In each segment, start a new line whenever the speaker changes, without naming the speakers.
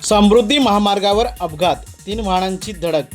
समृद्धी महामार्गावर अपघात, 3 वाहनांची धडक.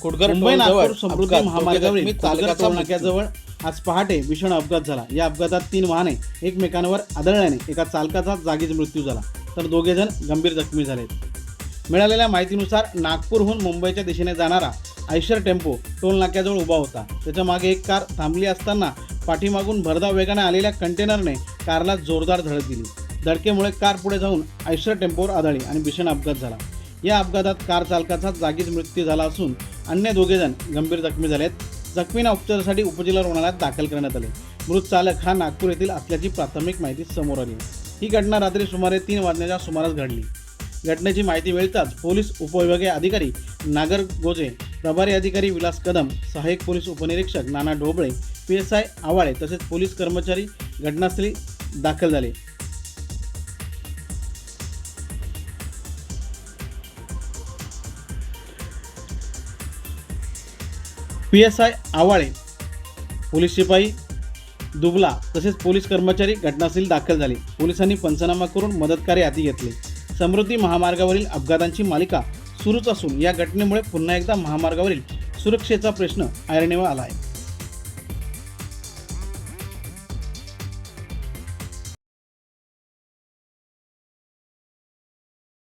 कुडगर
मुंबई नागपूर समृद्धी
अपघात,
महामार्गावरील
दोघे जखमी,
चालका
चालकाचा
टोल
मृत्यू.
नाक्याजवळ आज पहाटे भीषण अपघात झाला। या अपघातात 3 वाहने एकमेकांवर आदळल्याने एका चालकाचा जागीच मृत्यू झाला, तर 2 जण गंभीर जखमी झालेत। मिळालेल्या माहितीनुसार नागपूरहून मुंबईच्या दिशेने जाणारा आयशर टेम्पो टोल नाक्याजवळ उभा होता। त्याच्या मागे एक कार थांबली असताना पाठीमागून भरधाव वेगाने आलेल्या कंटेनरने कारला जोरदार धडक दिली। धडकेमुळे कार पुढे जाऊन आयशर टेम्पोवर आदळली आणि भीषण अपघात झाला। या अपघातात कार चालकाचा जागीच मृत्यू झाला असून अन्य 2 जण गंभीर जखमी झालेत। जखमींना उपचारासाठी उपजिल्हा रुग्णालयात दाखल करण्यात आले। मृत चालक हा नागपूर येथील असल्याची प्राथमिक माहिती समोर आली। ही घटना रात्री सुमारे 3 वाजण्याच्या सुमारास घडली। घटनेची माहिती मिळताच पोलीस उपविभागीय अधिकारी नागर गोजे, प्रभारी अधिकारी विलास कदम, सहाय्यक पोलीस उपनिरीक्षक नाना ढोबळे, PSI आवाळे तसेच पोलीस कर्मचारी घटनास्थळी दाखल झाले। PSI आवाळे, पोलीस शिपाई दुबला तसेच पोलीस कर्मचारी घटनास्थळी दाखल झाले। पोलिसांनी पंचनामा करून मदतकार्य हाती घेतले। समृद्धी महामार्गावरील अपघातांची मालिका सुरूच असून या घटनेमुळे पुन्हा एकदा महामार्गावरील सुरक्षेचा प्रश्न ऐरणीवर आला आहे।